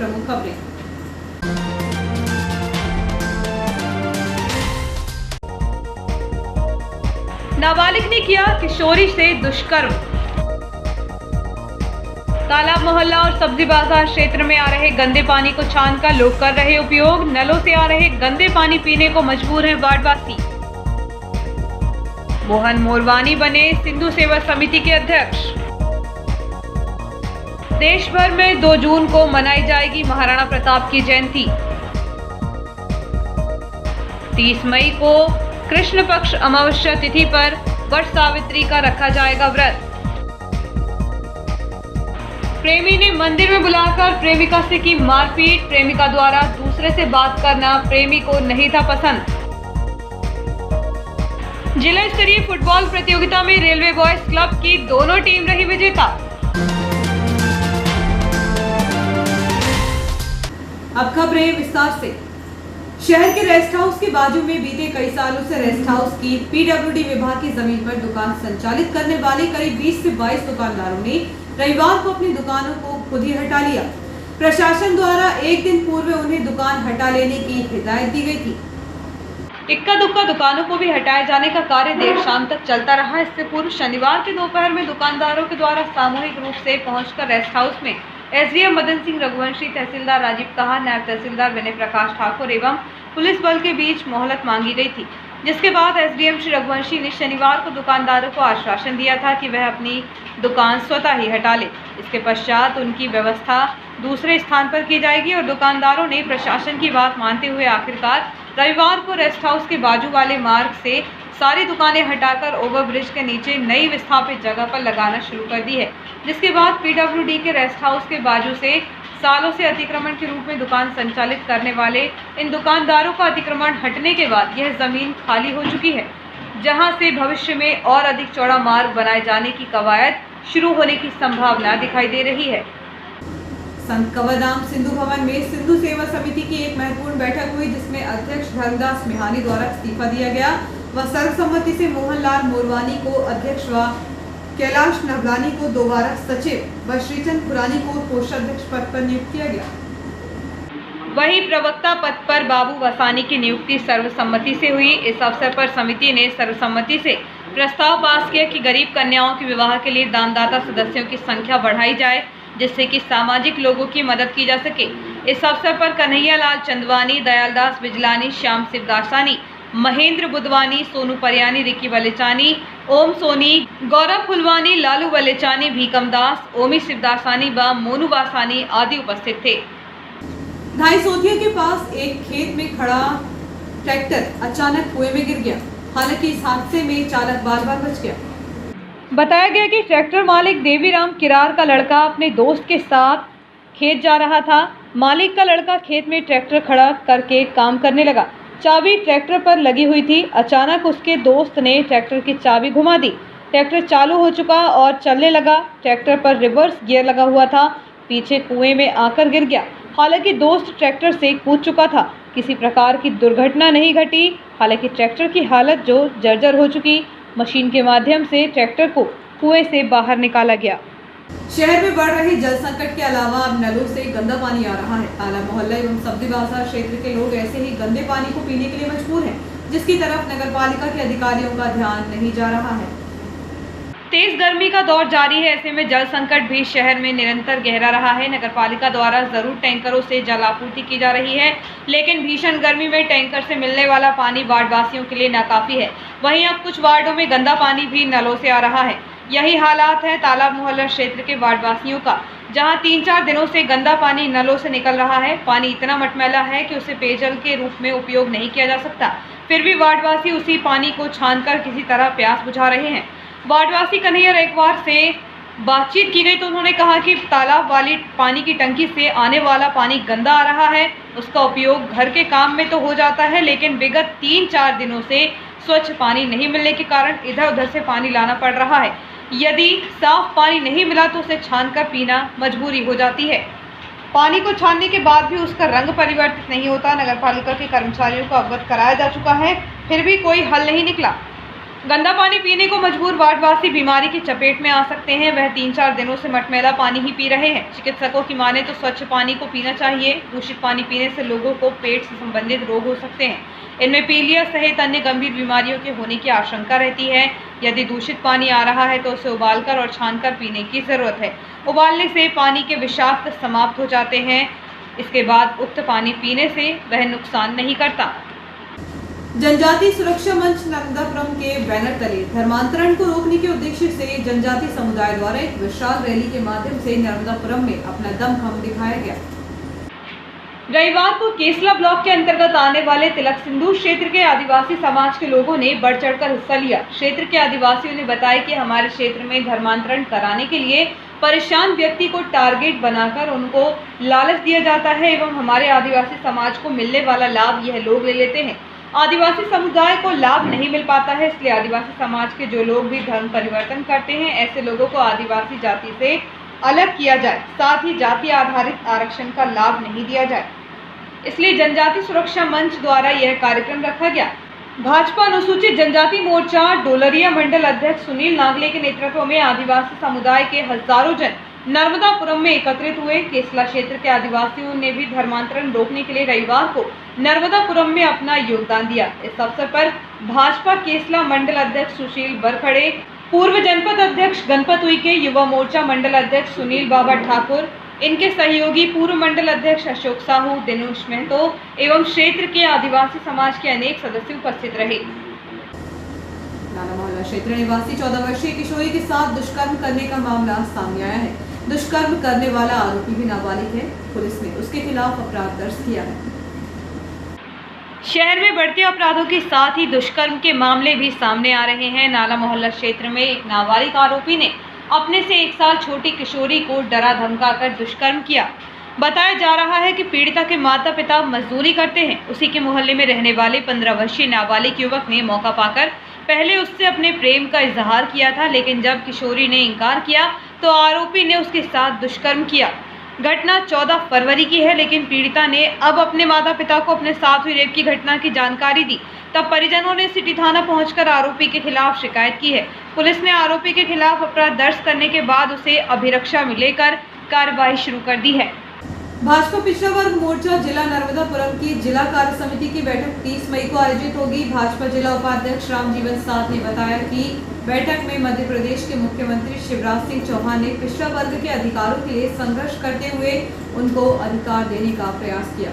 प्रमुख खबरें। नाबालिग ने किया किशोरी से दुष्कर्म। तालाब मोहल्ला और सब्जी बाजार क्षेत्र में आ रहे गंदे पानी को छानकर लोग कर रहे उपयोग। नलों से आ रहे गंदे पानी पीने को मजबूर हैं वार्डवासी। मोहन मोरवानी बने सिंधु सेवा समिति के अध्यक्ष। देश भर में 2 जून को मनाई जाएगी महाराणा प्रताप की जयंती। 30 मई को कृष्ण पक्ष अमावस्या तिथि पर वट सावित्री का रखा जाएगा व्रत। प्रेमी ने मंदिर में बुलाकर प्रेमिका से की मारपीट। प्रेमिका द्वारा दूसरे से बात करना प्रेमी को नहीं था पसंद। जिला स्तरीय फुटबॉल प्रतियोगिता में रेलवे बॉयज क्लब की दोनों टीम रही विजेता। अब खबरें विस्तार से। शहर के रेस्ट हाउस के बाजू में बीते कई सालों से रेस्ट हाउस की पीडब्ल्यूडी विभाग की जमीन पर दुकान संचालित करने वाले करीब 20 से 22 दुकानदारों ने रविवार को अपनी दुकानों को खुद ही हटा लिया। प्रशासन द्वारा एक दिन पूर्व उन्हें दुकान हटा लेने की हिदायत दी गई थी। इक्का दुक्का दुकानों को भी हटाए जाने का कार्य देर शाम तक चलता रहा। इससे पूर्व शनिवार के दोपहर में दुकानदारों के द्वारा सामूहिक रूप से पहुंचकर रेस्ट हाउस में एसडीएम मदन सिंह रघुवंशी, तहसीलदार राजीव कहा, नायब तहसीलदार विनय प्रकाश ठाकुर एवं पुलिस बल के बीच मोहलत मांगी गई थी। जिसके बाद एसडीएम श्री रघुवंशी ने शनिवार को दुकानदारों को आश्वासन दिया था कि वह अपनी दुकान स्वतः ही हटा ले। इसके पश्चात उनकी व्यवस्था दूसरे स्थान पर की जाएगी और दुकानदारों ने प्रशासन की बात मानते हुए आखिरकार रविवार को रेस्ट हाउस के बाजू वाले मार्ग से सारी दुकानें हटाकर ओवरब्रिज के नीचे नई विस्थापित जगह पर लगाना शुरू कर दी है। जिसके बाद पीडब्ल्यूडी के रेस्ट हाउस के बाजू से सालों से अतिक्रमण के रूप में दुकान संचालित करने वाले इन दुकानदारों का अतिक्रमण हटने के बाद यह जमीन खाली हो चुकी है, जहां से भविष्य में और अधिक चौड़ा मार्ग बनाए जाने की कवायद शुरू होने की संभावना दिखाई दे रही है। संत कवरधाम सिंधु भवन में सिंधु सेवा समिति की एक महत्वपूर्ण बैठक हुई, जिसमें अध्यक्ष धर्मदास मिहानी द्वारा इस्तीफा दिया गया व सर्वसम्मति से मोहनलाल मोरवानी को अध्यक्ष व कैलाश नवलानी को दोबारा सचिव व श्रीचंद खुरानी को कोषाध्यक्ष पद पर नियुक्त किया गया। वहीं प्रवक्ता पद पर बाबू वसानी की नियुक्ति सर्वसम्मति से हुई। इस अवसर पर समिति ने सर्वसम्मति से प्रस्ताव पास किया कि गरीब कन्याओं के विवाह के लिए दानदाता सदस्यों की संख्या बढ़ाई जाए, जिससे कि सामाजिक लोगों की मदद की जा सके। इस अवसर पर कन्हैया लाल चंदवानी, दयालदास बिजलानी, श्याम शिवदासानी, महेंद्र बुधवानी, सोनू परियानी, रिकी वलेचानी, ओम सोनी, गौरव फुलवानी, लालू वलेचानी, भीकम दास, ओमी शिवदासानी व मोनू वासानी आदि उपस्थित थे। ढाई सोतिया के पास एक खेत में खड़ा ट्रैक्टर अचानक कुएं में गिर गया। हालांकि इस हादसे में चालक बाल-बाल बच गया। बताया गया कि ट्रैक्टर मालिक देवीराम किरार का लड़का अपने दोस्त के साथ खेत जा रहा था। मालिक का लड़का खेत में ट्रैक्टर खड़ा करके काम करने लगा। चाबी ट्रैक्टर पर लगी हुई थी। अचानक उसके दोस्त ने ट्रैक्टर की चाबी घुमा दी। ट्रैक्टर चालू हो चुका और चलने लगा। ट्रैक्टर पर रिवर्स गियर लगा हुआ था। पीछे कुएं में आकर गिर गया। हालांकि दोस्त ट्रैक्टर से कूद चुका था। किसी प्रकार की दुर्घटना नहीं घटी। हालांकि ट्रैक्टर की हालत जो जर्जर हो चुकी। मशीन के माध्यम से ट्रैक्टर को कुएं से बाहर निकाला गया। शहर में बढ़ रहे जल संकट के अलावा अब नलों से गंदा पानी आ रहा है। तालाब मोहल्ला एवं सब्जी बाजार क्षेत्र के लोग ऐसे ही गंदे पानी को पीने के लिए मजबूर हैं, जिसकी तरफ नगरपालिका के अधिकारियों का ध्यान नहीं जा रहा है। तेज गर्मी का दौर जारी है, ऐसे में जल संकट भी शहर में निरंतर गहरा रहा है। नगरपालिका द्वारा जरूर टैंकरों से जल आपूर्ति की जा रही है, लेकिन भीषण गर्मी में टैंकर से मिलने वाला पानी वार्डवासियों के लिए नाकाफी है। वहीं अब कुछ वार्डों में गंदा पानी भी नलों से आ रहा है। यही हालात है तालाब मोहल्ला क्षेत्र के वार्डवासियों का, जहां 3-4 दिनों से गंदा पानी नलों से निकल रहा है। पानी इतना मटमैला है कि उसे पेयजल के रूप में उपयोग नहीं किया जा सकता। फिर भी वार्डवासी उसी पानी को छानकर किसी तरह प्यास बुझा रहे हैं। वार्डवासी कन्हैया रेखवार से बातचीत की गई तो उन्होंने कहा कि तालाब वाली पानी की टंकी से आने वाला पानी गंदा आ रहा है। उसका उपयोग घर के काम में तो हो जाता है, लेकिन विगत 3-4 दिनों से स्वच्छ पानी नहीं मिलने के कारण इधर उधर से पानी लाना पड़ रहा है। यदि साफ पानी नहीं मिला तो उसे छानकर पीना मजबूरी हो जाती है। पानी को छानने के बाद भी उसका रंग परिवर्तित नहीं होता। नगरपालिका के कर्मचारियों को अवगत कराया जा चुका है, फिर भी कोई हल नहीं निकला। गंदा पानी पीने को मजबूर वार्डवासी बीमारी की चपेट में आ सकते हैं। वह 3-4 दिनों से मटमैला पानी ही पी रहे हैं। चिकित्सकों की माने तो स्वच्छ पानी को पीना चाहिए। दूषित पानी पीने से लोगों को पेट से संबंधित रोग हो सकते हैं। इनमें पीलिया सहित अन्य गंभीर बीमारियों के होने की आशंका रहती है। यदि दूषित पानी आ रहा है तो उसे उबालकर और छानकर पीने की जरूरत है। उबालने से पानी के विषाक्त समाप्त हो जाते हैं। इसके बाद उक्त पानी पीने से वह नुकसान नहीं करता। जनजाति सुरक्षा मंच नर्मदापुरम के बैनर तले धर्मांतरण को रोकने के उद्देश्य से जनजाति समुदाय द्वारा एक विशाल रैली के माध्यम से नर्मदापुरम में अपना दमखम दिखाया गया। रविवार को केसला ब्लॉक के अंतर्गत आने वाले तिलक सिंधु क्षेत्र के आदिवासी समाज के लोगों ने बढ़ चढ़कर हिस्सा लिया। क्षेत्र के आदिवासियों ने बताया कि हमारे क्षेत्र में धर्मांतरण कराने के लिए परेशान व्यक्ति को टारगेट बनाकर उनको लालच दिया जाता है एवं हमारे आदिवासी समाज को मिलने वाला लाभ यह लोग ले लेते हैं। आदिवासी समुदाय को लाभ नहीं मिल पाता है, इसलिए आदिवासी समाज के जो लोग भी धर्म परिवर्तन करते हैं ऐसे लोगों को आदिवासी जाति से अलग किया जाए, साथ ही जाति आधारित आरक्षण का लाभ नहीं दिया जाए। इसलिए जनजाति सुरक्षा मंच द्वारा यह कार्यक्रम रखा गया। भाजपा अनुसूचित जनजाति मोर्चा डोलरिया मंडल अध्यक्ष सुनील नागले के नेतृत्व में आदिवासी समुदाय के हजारों जन नर्मदापुरम में एकत्रित हुए। केसला क्षेत्र के आदिवासियों ने भी धर्मांतरण रोकने के लिए रविवार को नर्मदापुरम में अपना योगदान दिया। इस अवसर पर भाजपा केसला मंडल अध्यक्ष सुशील बरखड़े, पूर्व जनपद अध्यक्ष गणपत उइके, युवा मोर्चा मंडल अध्यक्ष सुनील बाबा ठाकुर, इनके सहयोगी पूर्व मंडल अध्यक्ष अशोक साहू, दिनेश महतो एवं क्षेत्र के आदिवासी समाज के अनेक सदस्य उपस्थित रहे। नाला मोहल्ला क्षेत्र निवासी 14 वर्षीय किशोरी के साथ दुष्कर्म करने का मामला सामने आया है। दुष्कर्म करने वाला आरोपी भी नाबालिग है। पुलिस ने उसके खिलाफ अपराध दर्ज किया है। शहर में बढ़ते अपराधों के साथ ही दुष्कर्म के मामले भी सामने आ रहे हैं। नाला मोहल्ला क्षेत्र में एक नाबालिग आरोपी ने अपने से 1 साल छोटी किशोरी को डरा धमकाकर दुष्कर्म किया। बताया जा रहा है कि पीड़िता के माता पिता मजदूरी करते हैं। उसी के मोहल्ले में रहने वाले 15 वर्षीय नाबालिग युवक ने मौका पाकर पहले उससे अपने प्रेम का इजहार किया था, लेकिन जब किशोरी ने इनकार किया तो आरोपी ने उसके साथ दुष्कर्म किया। घटना 14 फरवरी की है, लेकिन पीड़िता ने अब अपने माता पिता को अपने साथ हुई रेप की घटना की जानकारी दी। तब परिजनों ने सिटी थाना पहुंचकर आरोपी के खिलाफ शिकायत की है। पुलिस ने आरोपी के खिलाफ अपराध दर्ज करने के बाद उसे अभिरक्षा में लेकर कार्रवाई शुरू कर दी है। भाजपा पिछड़ा वर्ग मोर्चा जिला नर्मदापुरम की जिला कार्य समिति की बैठक 30 मई को आयोजित होगी। भाजपा जिला उपाध्यक्ष रामजीवन साथ ने बताया कि बैठक में मध्य प्रदेश के मुख्यमंत्री शिवराज सिंह चौहान ने पिछड़ा वर्ग के अधिकारों के लिए संघर्ष करते हुए उनको अधिकार देने का प्रयास किया।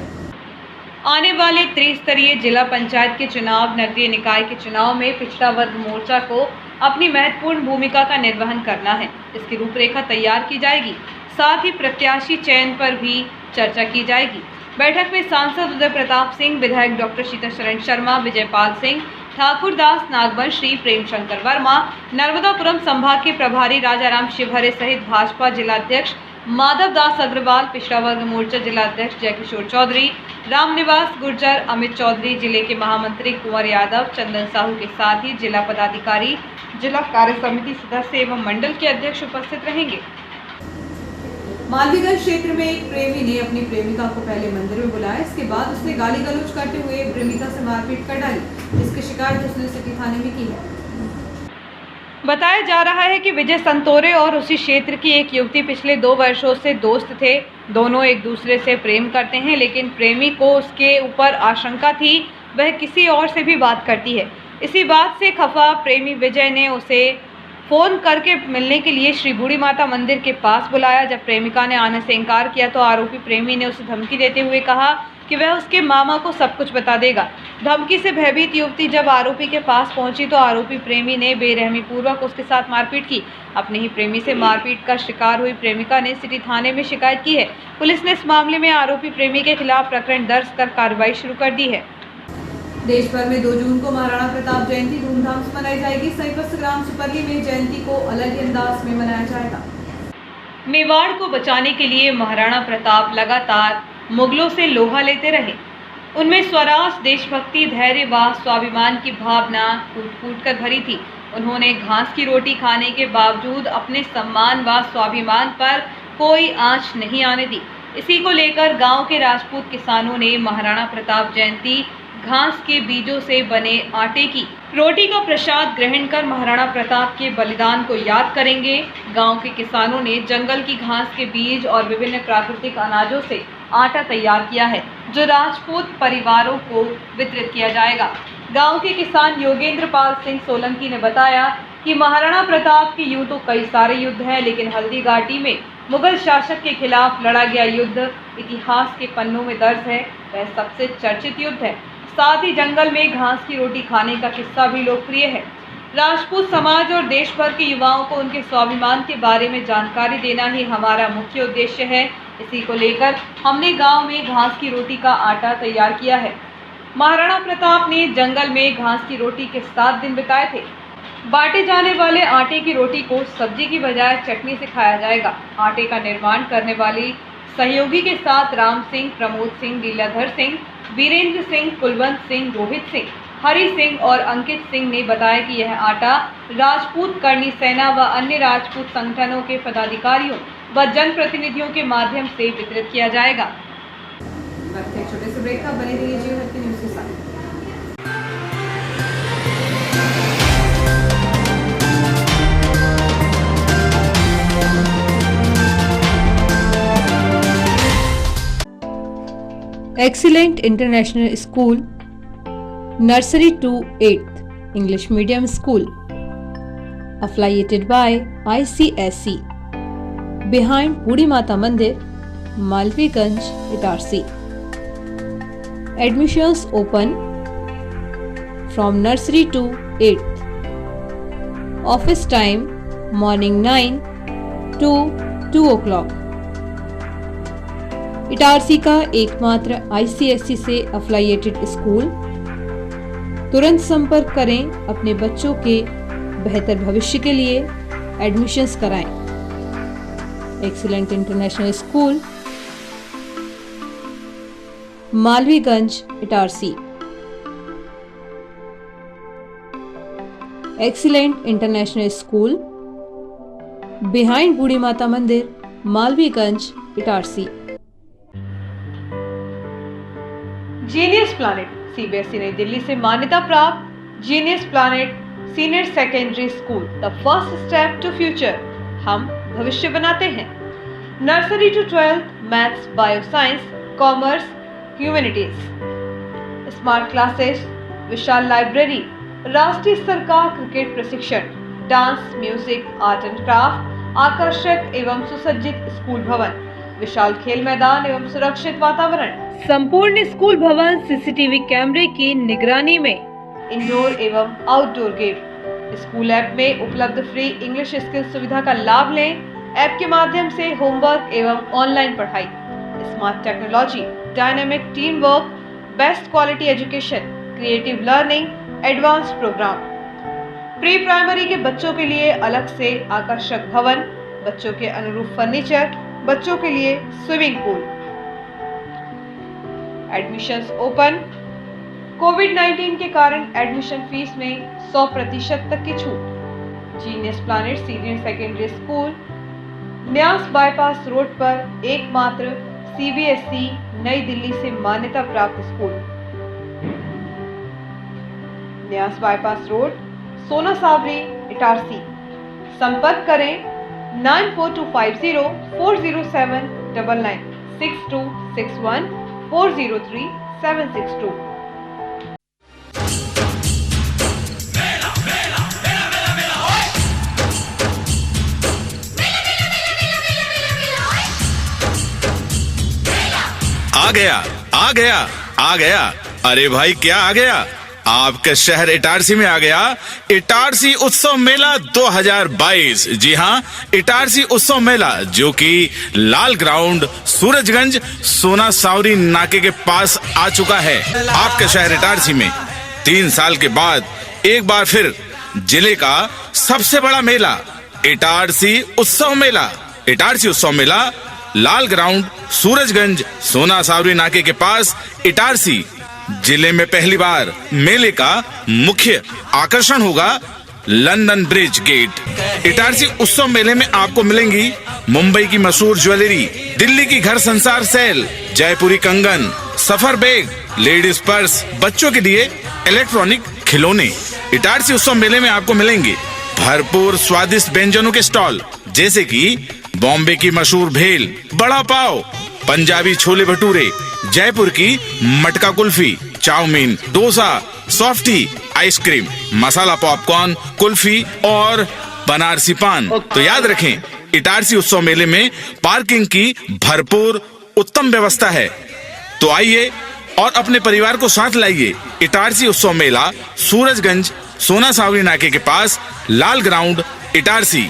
आने वाले त्रिस्तरीय जिला पंचायत के चुनाव, नगरीय निकाय के चुनाव में पिछड़ा वर्ग मोर्चा को अपनी महत्वपूर्ण भूमिका का निर्वहन करना है। इसकी रूपरेखा तैयार की जाएगी। साथ ही प्रत्याशी चयन पर भी चर्चा की जाएगी। बैठक में सांसद उदय प्रताप सिंह, विधायक डॉक्टर शीतशरण शर्मा, विजयपाल सिंह, ठाकुर दास नागवंशी, प्रेम शंकर वर्मा, नर्मदापुरम संभाग के प्रभारी राजाराम शिवहरे सहित भाजपा जिलाध्यक्ष माधव दास अग्रवाल, पिछड़ा वर्ग मोर्चा जिलाध्यक्ष जयकिशोर चौधरी, रामनिवास गुर्जर, अमित चौधरी, जिले के महामंत्री कुंवर यादव, चंदन साहू के साथ ही जिला पदाधिकारी, जिला कार्य समिति सदस्य एवं मंडल के अध्यक्ष उपस्थित रहेंगे। मालवीगंज क्षेत्र में एक प्रेमी ने अपनी प्रेमिका को पहले मंदिर में बुलाया। इसके बाद उसने गाली गलौज करते हुए प्रेमिका से मारपीट कर डाली। इसकी शिकायत उसने सिटी थाने में की है। बताया जा रहा है कि विजय संतोरे और उसी क्षेत्र की एक युवती पिछले 2 वर्षों से दोस्त थे। दोनों एक दूसरे से प्रेम करते हैं, लेकिन प्रेमी को उसके ऊपर आशंका थी, वह किसी और से भी बात करती है। इसी बात से खफा प्रेमी विजय ने उसे फोन करके मिलने के लिए श्री बूढ़ी माता मंदिर के पास बुलाया। जब प्रेमिका ने आने से इनकार किया तो आरोपी प्रेमी ने उसे धमकी देते हुए कहा कि वह उसके मामा को सब कुछ बता देगा। धमकी से भयभीत युवती जब आरोपी के पास पहुंची तो आरोपी प्रेमी ने बेरहमी पूर्वक उसके साथ मारपीट की। अपने ही प्रेमी से मारपीट का शिकार हुई प्रेमिका ने सिटी थाने में शिकायत की है। पुलिस ने इस मामले में आरोपी प्रेमी के खिलाफ प्रकरण दर्ज कर कार्रवाई शुरू कर दी है। देश भर में 2 जून को महाराणा प्रताप जयंती धूमधाम से मनाई जाएगी। संयुक्त ग्राम सुपरली में जयंती को अलग ही अंदाज में मनाया जाएगा। मेवाड़ को बचाने के लिए महाराणा प्रताप लगातार मुगलों से लोहा लेते रहे। उनमें स्वराज, देशभक्ति, धैर्य व स्वाभिमान की भावना फूट कर भरी थी। उन्होंने घास की रोटी खाने के बावजूद अपने सम्मान व स्वाभिमान पर कोई आंच नहीं आने दी। इसी को लेकर गांव के राजपूत किसानों ने महाराणा प्रताप जयंती घास के बीजों से बने आटे की रोटी का प्रसाद ग्रहण कर महाराणा प्रताप के बलिदान को याद करेंगे। गांव के किसानों ने जंगल की घास के बीज और विभिन्न प्राकृतिक अनाजों से आटा तैयार किया है, जो राजपूत परिवारों को वितरित किया जाएगा। गांव के किसान योगेंद्र पाल सिंह सोलंकी ने बताया कि महाराणा प्रताप के यूं तो कई सारे युद्ध हैं, लेकिन हल्दी घाटी में मुगल शासक के खिलाफ लड़ा गया युद्ध इतिहास के पन्नों में दर्ज है। वह सबसे चर्चित युद्ध है। साथ ही जंगल में घास की रोटी खाने का किस्सा भी लोकप्रिय है। राजपूत समाज और देश भर के युवाओं को उनके स्वाभिमान के बारे में जानकारी देना ही हमारा मुख्य उद्देश्य है। इसी को लेकर हमने गांव में घास की रोटी का आटा तैयार किया है। महाराणा प्रताप ने जंगल में घास की रोटी के 7 दिन बिताए थे। बांटे जाने वाले आटे की रोटी को सब्जी की बजाय चटनी से खाया जाएगा। आटे का निर्माण करने वाली सहयोगी के साथ राम सिंह, प्रमोद सिंह, लीलाधर सिंह, वीरेंद्र सिंह, कुलवंत सिंह, रोहित सिंह, हरि सिंह और अंकित सिंह ने बताया कि यह आटा राजपूत करनी सेना व अन्य राजपूत संगठनों के पदाधिकारियों व जनप्रतिनिधियों के माध्यम से वितरित किया जाएगा। छोटे से ब्रेक का बने रहिए जियो हट न्यूज़ के साथ। Excellent International School, Nursery to 8th English Medium School, affiliated by ICSE, behind Budi Mata Mandir, Malviganj, Itarsi. Admissions open from nursery to 8th. Office time morning 9 to 2 o'clock. Itarsi का एकमात्र ICSE से affiliated school. तुरंत संपर्क करें अपने बच्चों के बेहतर भविष्य के लिए एडमिशन्स कराएं। Excellent international school, Malviganj, Itarsi. Excellent international school, behind Budhi Mata Mandir, Malviganj, Itarsi. Genius planet CBSE New Delhi से मान्यता प्राप्त genius planet senior secondary school, the first step to future. हम भविष्य बनाते हैं। Nursery to 12th maths, bio science, commerce, humanities. Smart classes, विशाल library, राष्ट्रीय स्तर का क्रिकेट प्रशिक्षण, dance, music, art and craft, आकर्षक एवं सुसज्जित स्कूल भवन, विशाल खेल मैदान एवं सुरक्षित वातावरण। संपूर्ण स्कूल भवन CCTV कैमरे की निगरानी में इंडोर एवं आउटडोर गेम। स्कूल ऐप में उपलब्ध फ्री इंग्लिश स्किल सुविधा का लाभ लें। ऐप के माध्यम से होमवर्क एवं ऑनलाइन पढ़ाई, smart technology, dynamic team work, best quality education, creative learning, advance program. Pre primary के बच्चों के लिए अलग से आकर्षक भवन, बच्चों के अनुरूप फर्नीचर, बच्चों के लिए स्विमिंग पूल। Admissions open. कोविड-19 के कारण एडमिशन फीस में 100% तक की छूट। Genius planet senior secondary school, न्यास बाईपास रोड पर एकमात्र CBSE नई दिल्ली से मान्यता प्राप्त स्कूल। न्यास बाईपास रोड, सोना सावरी, इटारसी। संपर्क करें 9425040799 6261403762। आ गया। अरे भाई क्या आ गया? आपके शहर इटारसी में आ गया इटारसी उत्सव मेला 2022। जी हाँ, इटारसी उत्सव मेला जो कि लाल ग्राउंड, सूरजगंज, सोना सावरी नाके के पास आ चुका है। आपके शहर इटारसी में 3 साल के बाद एक बार फिर जिले का सबसे बड़ा मेला इटारसी उत्सव मेला। इटारसी उत्सव मेला लाल ग्राउंड, सूरजगंज, सोना सावरी नाके के पास इटारसी जिले में पहली बार। मेले का मुख्य आकर्षण होगा लंदन ब्रिज गेट। इटारसी उत्सव मेले में आपको मिलेंगी मुंबई की मशहूर ज्वेलरी, दिल्ली की घर संसार सेल, जयपुरी कंगन, सफर बैग, लेडीज पर्स, बच्चों के लिए इलेक्ट्रॉनिक खिलौने। इटारसी उत्सव मेले में आपको मिलेंगे भरपूर स्वादिष्ट व्यंजनों के स्टॉल, जैसे कि बॉम्बे की मशहूर भेल, बड़ा पाव, पंजाबी छोले भटूरे, जयपुर की मटका kulfi, chow mein, dosa, softy, ice cream, masala popcorn, kulfi और बनारसी पान। तो याद रखें, इटारसी उत्सव मेले में पार्किंग की भरपूर उत्तम व्यवस्था है। तो आइए और अपने परिवार को साथ लाइए। इटारसी उत्सव मेला सूरजगंज सोना सावरी नाके के पास, लाल ground, Itarsi.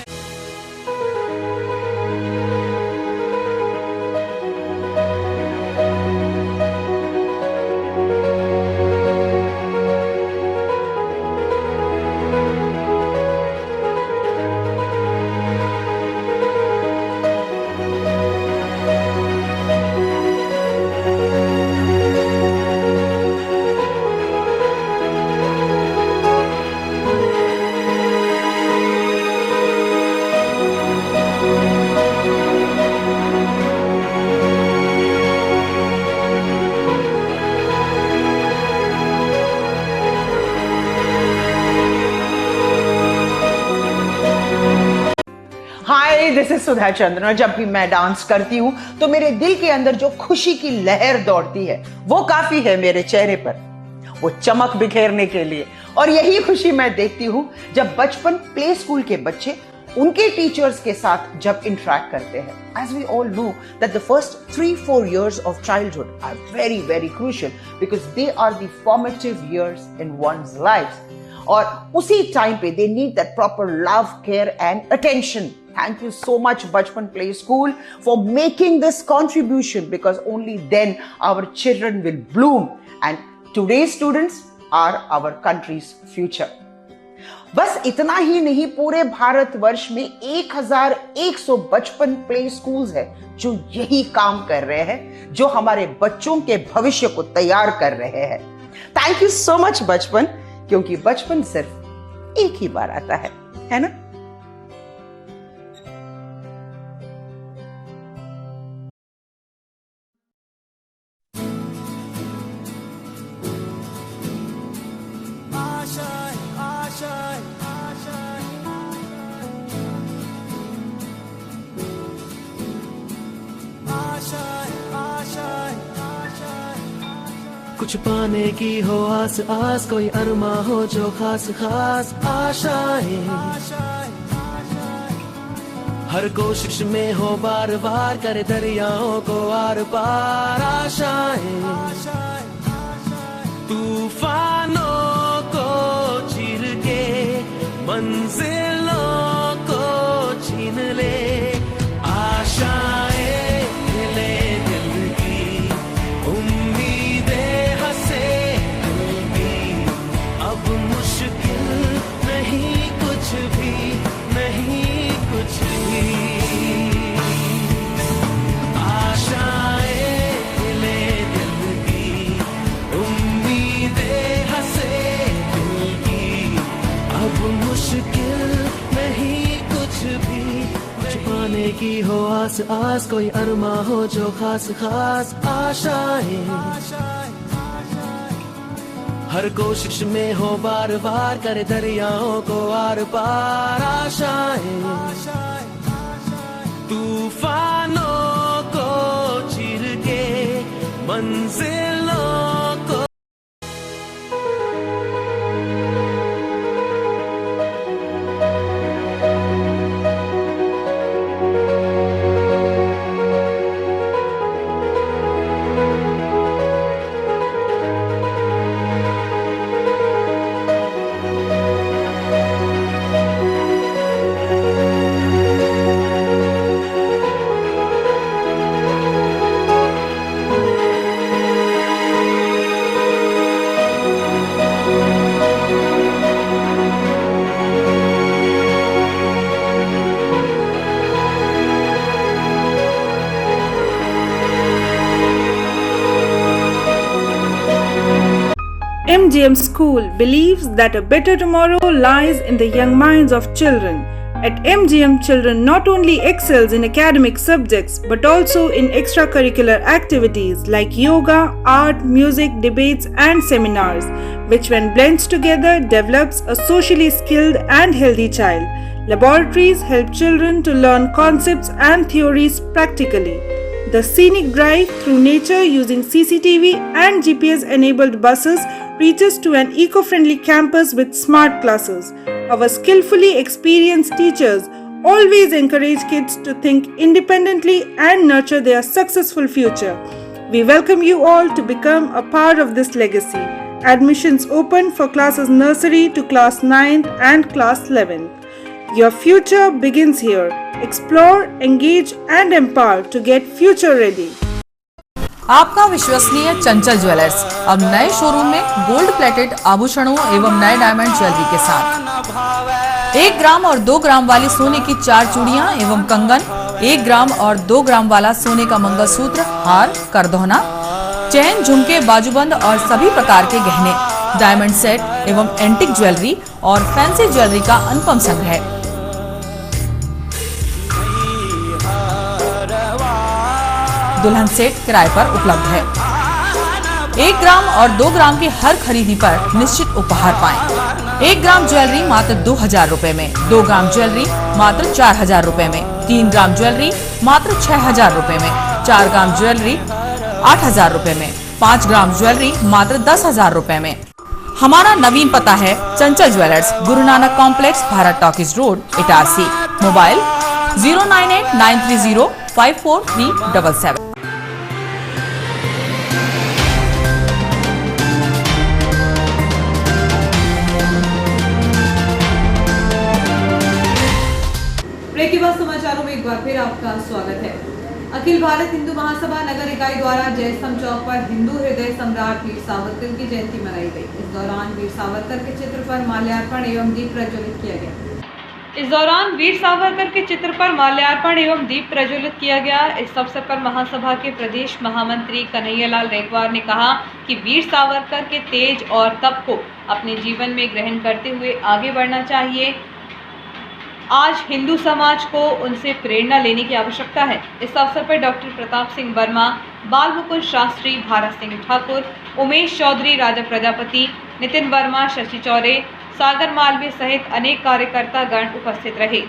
Hi, this is Sudha Chandran. और जब भी मैं डांस करती हूँ तो मेरे दिल के अंदर जो खुशी की लहर दौड़ती है वो काफी है मेरे चेहरे पर, वो चमक बिखेरने के लिए। और यही खुशी मैं देखती हूँ जब बचपन प्ले स्कूल के बच्चे उनके टीचर्स के साथ जब इंटरेक्ट करते हैं। As we all know that the first 3-4 years of childhood are very very crucial because they are the formative years in one's life. और उसी टाइम पे they need that proper love, care and attention. Thank you so much Bachpan Play School for making this contribution, because only then our children will bloom and today's students are our country's future. बस इतना ही नहीं, पूरे भारतवर्ष में 1100 बचपन play schools है जो यही काम कर रहे हैं, जो हमारे बच्चों के भविष्य को तैयार कर रहे हैं। थैंक यू सो मच बचपन, क्योंकि बचपन सिर्फ एक ही बार आता है ना? कुछ पाने की हो आस आस, कोई अरमा हो जो खास खास आशाएं, हर कोशिश में हो बार बार, करे दरियाओं को आर पार आशाएं, तूफानों को चीर के मंजिलों को छीन ले आशाएं, ले दिल की उम्मीदें हंसे दिल की, अब मुश्किल नहीं कुछ भी, नहीं कुछ भी, आशाएं ले दिल की उम्मीदें हंसे दिल की, अब मुश्किल नहीं कुछ भी, कुछ पाने की हो आस आस, कोई अरमा हो जो खास खास आशाएं, हर कोशिश में हो बार बार, करे दरियाओं को आर पार आशाएं, तूफानों को चीर के मंजिलों को। MGM School believes that a better tomorrow lies in the young minds of children. At MGM, children not only excels in academic subjects but also in extracurricular activities like yoga, art, music, debates and seminars, which when blends together develops a socially skilled and healthy child. Laboratories help children to learn concepts and theories practically. The scenic drive through nature using CCTV and GPS-enabled buses reaches to an eco-friendly campus with smart classes. Our skillfully experienced teachers always encourage kids to think independently and nurture their successful future. We welcome you all to become a part of this legacy. Admissions open for classes nursery to class 9th and class 11th. Your future begins here. Explore, engage and empower to get future ready. आपका विश्वसनीय चंचल jewellers अब नए showroom में gold plated आभूषणों एवं नए diamond jewellery के साथ 1 ग्राम और 2 ग्राम वाली सोने की 4 चूड़ियां एवं कंगन, 1 ग्राम और 2 ग्राम वाला सोने का मंगलसूत्र, हार, करदौना, चैन, झुमके, बाजूबंद और सभी प्रकार के गहने, डायमंड सेट एवं एंटिक ज्वेलरी और फैंसी ज्वेलरी का अनुपम संग्रह। दुल्हन सेट किराए पर उपलब्ध है। 1 ग्राम और 2 ग्राम की हर खरीदी पर निश्चित उपहार पाएं। 1 ग्राम ज्वेलरी मात्र 2000 रुपए में, 2 ग्राम ज्वेलरी मात्र 4000 रुपए में, 3 ग्राम ज्वेलरी मात्र 6000 रुपए में, 4 ग्राम ज्वेलरी 8000 रुपए में, 5 ग्राम ज्वेलरी मात्र 10000 रुपए में। हमारा नवीन पता है Chanchal jewellers, Guru Nanak complex, Bharat talkies road, Itarsi. Mobile 09893054377। Break के बाद समाचारों में एक बार फिर आपका स्वागत है। अखिल भारत हिंदू महासभा नगर इकाई द्वारा जयस्तंभ चौक पर हिंदू हृदय सम्राट वीर सावरकर की जयंती मनाई गई। इस दौरान वीर सावरकर के चित्र पर माल्यार्पण एवं दीप प्रज्वलित किया गया। इस अवसर पर महासभा के प्रदेश महामंत्री कन्हैयालाल रेकवार ने कहा कि वीर सावरकर के तेज और तप को अपने जीवन में ग्रहण करते हुए आगे बढ़ना चाहिए। आज हिंदू समाज को उनसे प्रेरणा लेने की आवश्यकता है। इस अवसर पर डॉक्टर प्रताप सिंह वर्मा, बाल मुकुंद शास्त्री, भारत सिंह ठाकुर, उमेश चौधरी, राजा प्रजापति, नितिन वर्मा, शशि चौरे, सागर मालवीय सहित अनेक कार्यकर्ता गण उपस्थित रहे।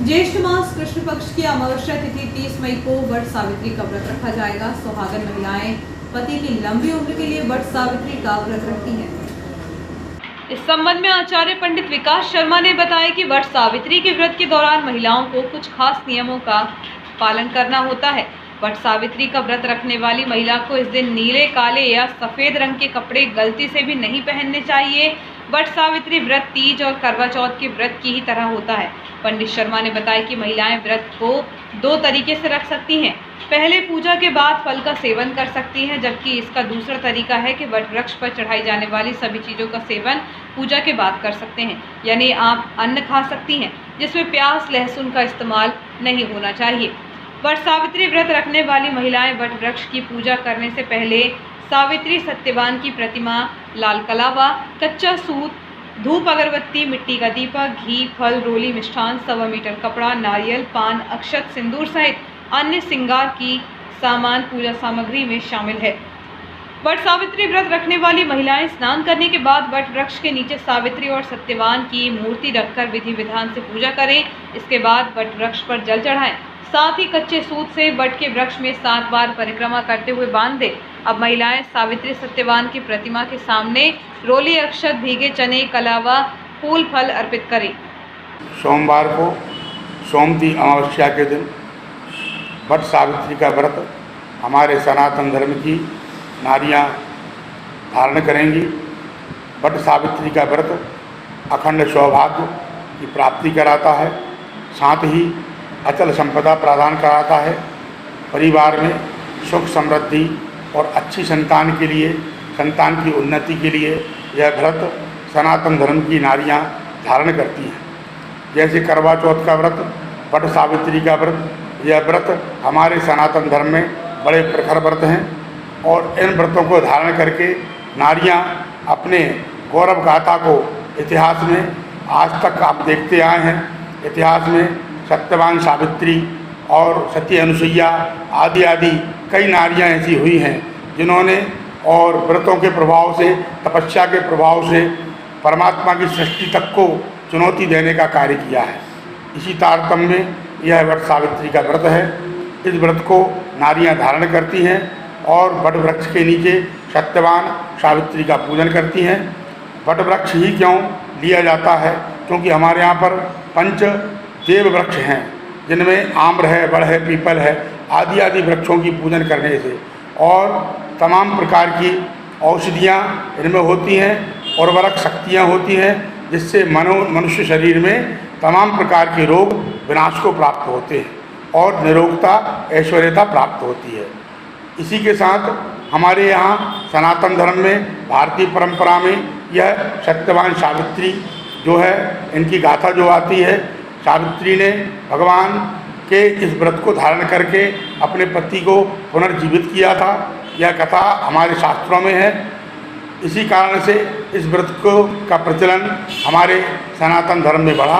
ज्येष्ठ मास कृष्ण पक्ष की अमावस्या तिथि 30 मई को वट सावित्री का व्रत रखा जाएगा। सुहागन महिलाएं पति की लंबी उम्र के लिए वट सावित्री का व्रत रखती हैं। इस संबंध में आचार्य पंडित विकास शर्मा ने बताया कि वट सावित्री के व्रत के दौरान महिलाओं को कुछ खास नियमों का पालन करना होता है। वट सावित्री का व्रत रखने वाली महिला को इस दिन नीले, काले या सफेद रंग के कपड़े गलती से भी नहीं पहनने चाहिए। वट सावित्री व्रत तीज और करवा चौथ के व्रत की ही तरह होता है। पंडित शर्मा ने बताया कि महिलाएं व्रत को 2 तरीके से रख सकती हैं। पहले पूजा के बाद फल का सेवन कर सकती हैं, जबकि इसका दूसरा तरीका है कि वट वृक्ष पर चढ़ाई जाने वाली सभी चीज़ों का सेवन पूजा के बाद कर सकते हैं। यानी आप अन्न खा सकती हैं जिसमें प्याज, लहसुन का इस्तेमाल नहीं होना चाहिए। वट सावित्री व्रत रखने वाली महिलाएं वट वृक्ष की पूजा करने से पहले सावित्री सत्यवान की प्रतिमा, लाल कलावा, कच्चा सूत, धूप अगरबत्ती, मिट्टी का दीपक, घी, फल, रोली, मिष्ठान, 1.25 मीटर कपड़ा, नारियल, पान, अक्षत, सिंदूर सहित अन्य श्रृंगार की सामान पूजा सामग्री में शामिल है। वट सावित्री व्रत रखने वाली महिलाएं स्नान करने के बाद वट वृक्ष के नीचे सावित्री और सत्यवान की मूर्ति रखकर विधि विधान से पूजा करें। इसके बाद वट वृक्ष पर जल चढ़ाएं। साथ ही कच्चे सूत से वट के वृक्ष में 7 बार परिक्रमा करते हुए बांध दें। अब महिलाएं सावित्री सत्यवान की प्रतिमा के सामने रोली, अक्षत, भीगे चने, कलावा, फूल, फल अर्पित करें। सोमवार को सोमती अमावस्या के दिन वट सावित्री का व्रत हमारे सनातन धर्म की नारियां धारण करेंगी। वट सावित्री का व्रत अखंड सौभाग्य की प्राप्ति कराता है, साथ ही अचल संपदा प्रदान कराता है। परिवार में सुख, समृद्धि और अच्छी संतान के लिए, संतान की उन्नति के लिए यह व्रत सनातन धर्म की नारियां धारण करती हैं। जैसे करवा चौथ का व्रत, वट सावित्री का व्रत, यह व्रत हमारे सनातन धर्म में बड़े प्रखर व्रत हैं और इन व्रतों को धारण करके नारियां अपने गौरव गाथा को इतिहास में आज तक आप देखते आए हैं इतिहास में सत्यवान सावित्री और सती अनुसुईया आदि आदि कई नारियां ऐसी हुई हैं जिन्होंने और व्रतों के प्रभाव से, तपस्या के प्रभाव से परमात्मा की सृष्टि तक को चुनौती देने का कार्य किया है। इसी तारतम्य में यह व्रत सावित्री का व्रत है। इस व्रत को नारियां धारण करती हैं और वट वृक्ष के नीचे सत्यवान सावित्री का पूजन करती हैं। वट वृक्ष ही क्यों लिया जाता है? क्योंकि हमारे यहाँ पर 5 देव वृक्ष हैं जिनमें आम्र है, बड़ है, पीपल है आदि आदि वृक्षों की पूजन करने से और तमाम प्रकार की औषधियाँ इनमें होती हैं, उर्वरक शक्तियाँ होती हैं जिससे मनुष्य शरीर में तमाम प्रकार के रोग विनाश को प्राप्त होते हैं और निरोगता, ऐश्वर्यता प्राप्त होती है। इसी के साथ हमारे यहाँ सनातन धर्म में, भारतीय परंपरा में यह सत्यवान सावित्री जो है, इनकी गाथा जो आती है, सावित्री ने भगवान के इस व्रत को धारण करके अपने पति को पुनर्जीवित किया था। यह कथा हमारे शास्त्रों में है। इसी कारण से इस व्रत का प्रचलन हमारे सनातन धर्म में बढ़ा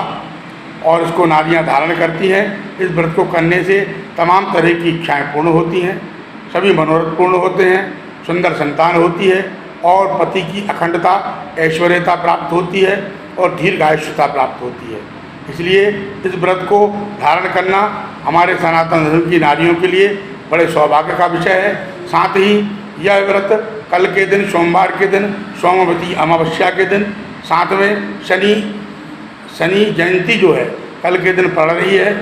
और इसको नारियां धारण करती हैं। इस व्रत को करने से तमाम तरह की इच्छाएं पूर्ण होती हैं, सभी मनोरथ पूर्ण होते हैं, सुंदर संतान होती है और पति की अखंडता, ऐश्वर्यता प्राप्त होती है और दीर्घायुष्यता प्राप्त होती है। इसलिए इस व्रत को धारण करना हमारे सनातन धर्म की नारियों के लिए बड़े सौभाग्य का विषय है। साथ ही यह व्रत कल के दिन, सोमवार के दिन, सोमवती अमावस्या के दिन, साथ में शनि जयंती जो है कल के दिन पड़ रही है,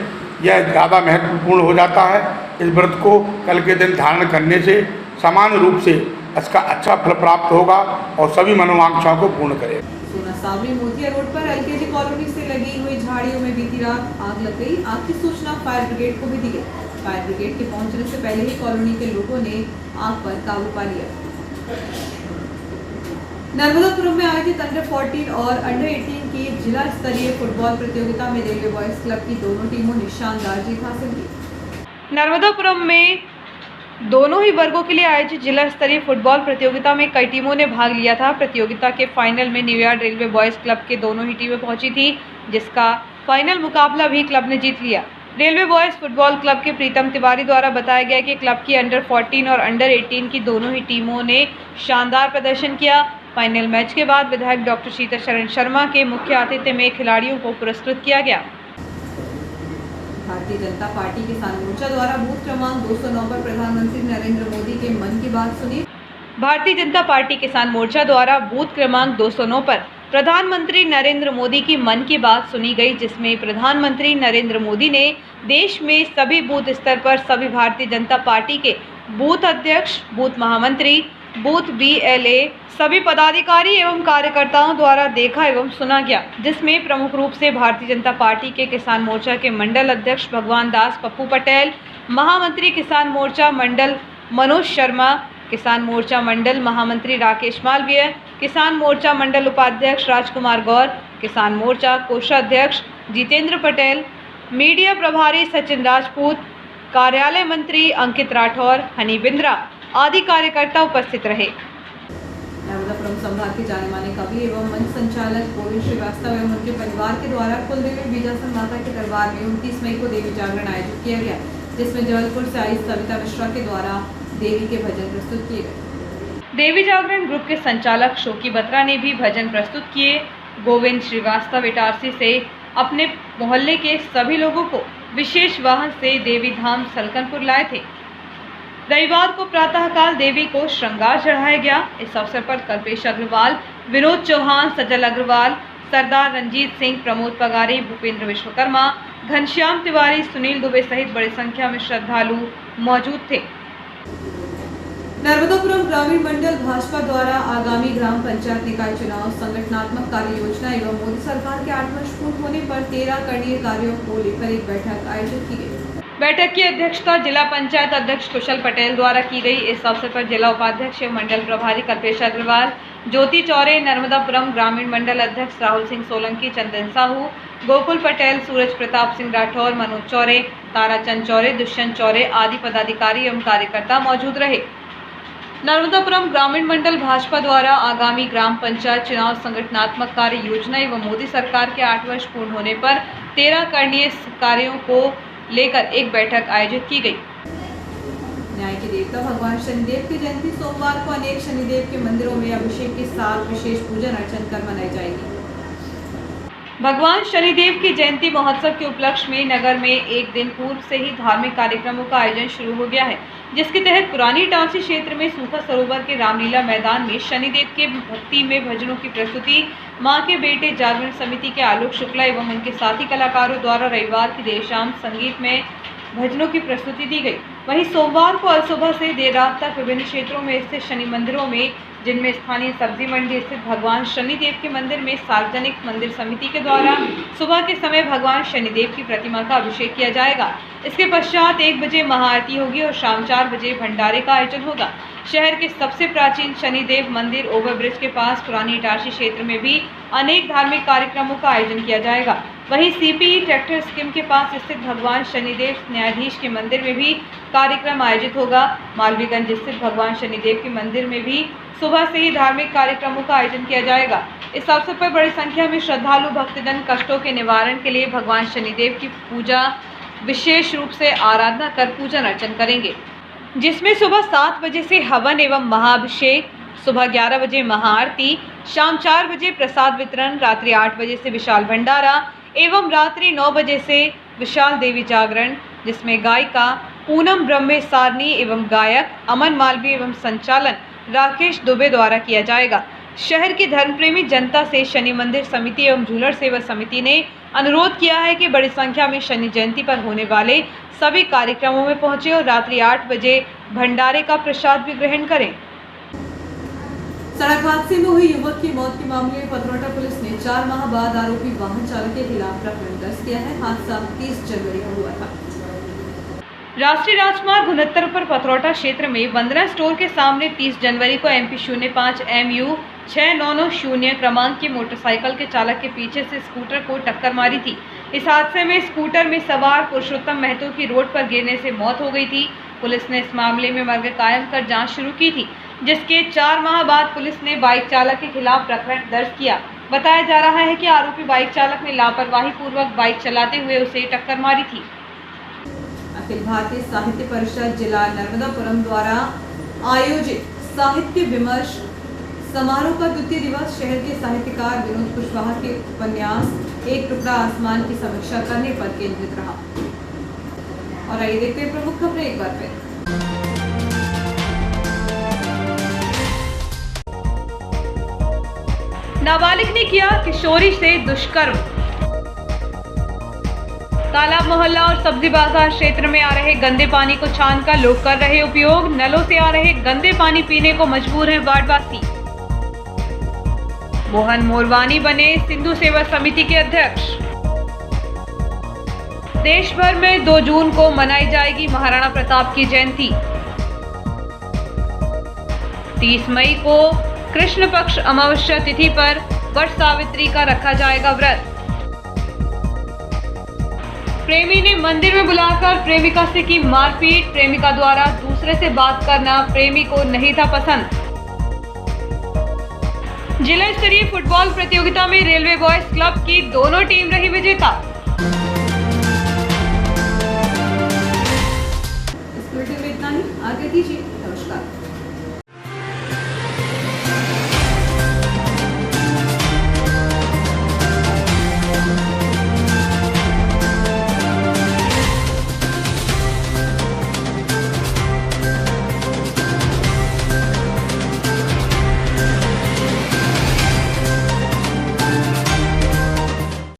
यह ज़्यादा महत्वपूर्ण हो जाता है। इस व्रत को कल के दिन धारण करने से समान रूप से इसका अच्छा फल प्राप्त होगा और सभी मनोवांछाओं को पूर्ण करेगा। सोना सावरी मोतिया रोड पर एलकेजी कॉलोनी से लगी हुई झाड़ियों में बीती रात आग लग गई। आग की सूचना फायर ब्रिगेड को भी दी गई। फायर ब्रिगेड के पहुंचने से पहले ही कॉलोनी के लोगों ने आग पर काबू पा लिया। नर्मदापुरम में आयोजित अंडर 14 और अंडर 18 की जिला स्तरीय फुटबॉल प्रतियोगिता में रेलवे बॉयज क्लब की दोनों टीमों ने शानदार जीत हासिल की। नर्मदापुरम में दोनों ही वर्गों के लिए आयोजित जिला स्तरीय फुटबॉल प्रतियोगिता में कई टीमों ने भाग लिया था। प्रतियोगिता के फाइनल में न्यूयार्ड रेलवे बॉयज क्लब के दोनों ही टीमें पहुंची थी, जिसका फाइनल मुकाबला भी क्लब ने जीत लिया। रेलवे बॉयज फुटबॉल क्लब के प्रीतम तिवारी द्वारा बताया गया कि क्लब की अंडर 14 और अंडर 18 की दोनों ही टीमों ने शानदार प्रदर्शन किया। फाइनल मैच के बाद विधायक डॉक्टर शीतल शर्मा के मुख्य आतिथ्य में खिलाड़ियों को पुरस्कृत किया गया। भारतीय जनता पार्टी किसान मोर्चा द्वारा बूथ क्रमांक 209 पर प्रधानमंत्री नरेंद्र मोदी के मन की बात सुनी। भारतीय जनता पार्टी किसान मोर्चा द्वारा बूथ क्रमांक 209 पर प्रधानमंत्री नरेंद्र मोदी की मन की बात सुनी गई, जिसमें प्रधानमंत्री नरेंद्र मोदी ने देश में सभी बूथ स्तर पर सभी भारतीय जनता पार्टी के बूथ अध्यक्ष, बूथ महामंत्री, बूथ BLA सभी पदाधिकारी एवं कार्यकर्ताओं द्वारा देखा एवं सुना गया, जिसमें प्रमुख रूप से भारतीय जनता पार्टी के किसान मोर्चा के मंडल अध्यक्ष भगवान दास पप्पू पटेल, महामंत्री किसान मोर्चा मंडल मनोज शर्मा, किसान मोर्चा मंडल महामंत्री राकेश मालवीय, किसान मोर्चा मंडल उपाध्यक्ष राजकुमार गौर, किसान मोर्चा कोषाध्यक्ष जितेंद्र पटेल, मीडिया प्रभारी सचिन राजपूत, कार्यालय मंत्री अंकित राठौर, हनी बिंद्रा आदि कार्यकर्ता उपस्थित रहे। नर्मदापुरम संभाग के जाने माने कवि एवं मंच संचालक गोविंद श्रीवास्तव एवं उनके परिवार के द्वारा कुलदेवी बीजासन माता के दरबार में 29 मई को देवी जागरण आयोजित किया गया, जिसमें जबलपुर से आई सविता मिश्रा के द्वारा देवी के भजन प्रस्तुत किए गए। देवी जागरण ग्रुप के संचालक शोकी बत्रा ने भी भजन प्रस्तुत किए। गोविंद श्रीवास्तव इटारसी से अपने मोहल्ले के सभी लोगों को विशेष वाहन से देवी धाम सलकनपुर लाए थे। रविवार को प्रातःकाल देवी को श्रृंगार चढ़ाया गया। इस अवसर पर कल्पेश अग्रवाल, विनोद चौहान, सजल अग्रवाल, सरदार रंजीत सिंह, प्रमोद पगारी, भूपेंद्र विश्वकर्मा, घनश्याम तिवारी, सुनील दुबे सहित बड़ी संख्या में श्रद्धालु मौजूद थे। नर्मदापुरम ग्रामीण मंडल भाजपा द्वारा आगामी ग्राम पंचायत निकाय चुनाव संगठनात्मक कार्य योजना एवं मोदी सरकार के 8 वर्ष पूर्ण होने पर 13 करणीय कार्यों को लेकर एक बैठक आयोजित की गई। बैठक की अध्यक्षता जिला पंचायत अध्यक्ष कुशल पटेल द्वारा की गई। इस अवसर पर जिला उपाध्यक्ष एवं मंडल प्रभारी कल्पेश अग्रवाल, ज्योति चौरे, नर्मदापुरम ग्रामीण मंडल अध्यक्ष राहुल सिंह सोलंकी, चंदन साहू, गोकुल पटेल, सूरज प्रताप सिंह राठौर, मनोज चौरे, ताराचंद चौरे, दुष्यंत चौरे आदि पदाधिकारी एवं कार्यकर्ता मौजूद रहे। नर्मदापुरम ग्रामीण मंडल भाजपा द्वारा आगामी ग्राम पंचायत चुनाव संगठनात्मक कार्य योजना एवं मोदी सरकार के 8 वर्ष पूर्ण होने पर 13 करणीय कार्यों को लेकर एक बैठक आयोजित की गई। न्याय के देवता भगवान शनिदेव की जयंती सोमवार को अनेक शनिदेव के मंदिरों में अभिषेक के साथ विशेष पूजन अर्चन कर मनाई जाएगी। भगवान शनिदेव की जयंती महोत्सव के उपलक्ष्य में नगर में एक दिन पूर्व से ही धार्मिक कार्यक्रमों का आयोजन शुरू हो गया है, जिसके तहत पुरानी इटारसी क्षेत्र में सूखा सरोवर के रामलीला मैदान में शनिदेव के भक्ति में भजनों की प्रस्तुति मां के बेटे जागरण समिति के आलोक शुक्ला एवं उनके साथी कलाकारों द्वारा रविवार की देर शाम संगीत में भजनों की प्रस्तुति दी गई। वहीं सोमवार को सुबह से देर रात तक विभिन्न क्षेत्रों में स्थित शनि मंदिरों में, जिनमें स्थानीय सब्जी मंडी स्थित भगवान शनिदेव के मंदिर में सार्वजनिक मंदिर समिति के द्वारा सुबह के समय भगवान शनिदेव की प्रतिमा का अभिषेक किया जाएगा। इसके पश्चात 1 बजे महाआरती होगी और शाम 4 बजे भंडारे का आयोजन होगा। शहर के सबसे प्राचीन शनिदेव मंदिर ओवरब्रिज के पास पुरानी इटारसी क्षेत्र में भी अनेक धार्मिक कार्यक्रमों का आयोजन किया जाएगा। वहीं सीपीई ट्रैक्टर स्कीम के पास स्थित भगवान शनिदेव न्यायाधीश के मंदिर में भी कार्यक्रम आयोजित होगा। मालवीगंज स्थित भगवान शनिदेव के मंदिर में भी सुबह से ही धार्मिक कार्यक्रमों का आयोजन किया जाएगा। इस अवसर पर बड़ी संख्या में श्रद्धालु भक्तजन कष्टों के निवारण के लिए भगवान शनिदेव की पूजा विशेष रूप से आराधना कर पूजन अर्चन करेंगे, जिसमें सुबह 7 बजे से हवन एवं महाअभिषेक, सुबह 11 बजे महाआरती, शाम 4 बजे प्रसाद वितरण, रात्रि 8 बजे से विशाल भंडारा एवं रात्रि 9 बजे से विशाल देवी जागरण, जिसमें गायिका पूनम ब्रह्मे सारनी एवं गायक अमन मालवीय एवं संचालन राकेश दुबे द्वारा किया जाएगा। शहर की धर्मप्रेमी जनता से शनि मंदिर समिति एवं झूलर सेवा समिति ने अनुरोध किया है कि बड़ी संख्या में शनि जयंती पर होने वाले सभी कार्यक्रमों में पहुंचे और रात्रि 8 बजे भंडारे का प्रसाद भी ग्रहण करें। सड़क हादसे में हुई युवक की मौत के मामले में पथरौटा पुलिस ने 4 माह बाद आरोपी वाहन चालक के खिलाफ प्रकरण दर्ज किया है। हादसा 30 जनवरी को हुआ था। राष्ट्रीय राजमार्ग 69 पर पथरौटा क्षेत्र में वंदना स्टोर के सामने 30 जनवरी को MP 05 MU 6990 क्रमांक की मोटरसाइकिल के चालक के पीछे से स्कूटर को टक्कर मारी थी। इस हादसे में स्कूटर में सवार पुरुषोत्तम महतो की रोड पर गिरने से मौत हो गई थी। पुलिस ने इस मामले में मर्ग कायम कर जांच शुरू की थी, जिसके 4 माह बाद पुलिस ने बाइक चालक के खिलाफ प्रकरण दर्ज किया। बताया जा रहा है कि आरोपी बाइक चालक ने लापरवाही पूर्वक बाइक चलाते हुए उसे टक्कर मारी थी। अखिल भारतीय साहित्य परिषद जिला नर्मदापुरम द्वारा आयोजित साहित्य विमर्श समारोह का द्वितीय दिवस शहर के साहित्यकार विनोद कुशवाहा के उपन्यास एक टुकड़ा आसमान की समीक्षा करने पर केंद्रित रहा। और आइए देखते हैं प्रमुख खबरें एक बार फिर। नाबालिग ने किया किशोरी से दुष्कर्म। तालाब मोहल्ला और सब्जी बाजार क्षेत्र में आ रहे गंदे पानी को छानकर लोग कर रहे उपयोग। नलों से आ रहे गंदे पानी पीने को मजबूर हैं वार्डवासी। मोहन मोरवानी बने सिंधु सेवा समिति के अध्यक्ष। देश भर में 2 जून को मनाई जाएगी महाराणा प्रताप की जयंती। 30 मई को कृष्ण पक्ष अमावस्या तिथि पर वट सावित्री का रखा जाएगा व्रत। प्रेमी ने मंदिर में बुलाकर प्रेमिका से की मारपीट। प्रेमिका द्वारा दूसरे से बात करना प्रेमी को नहीं था पसंद। जिला स्तरीय फुटबॉल प्रतियोगिता में रेलवे बॉयज क्लब की दोनों टीम रही विजेता।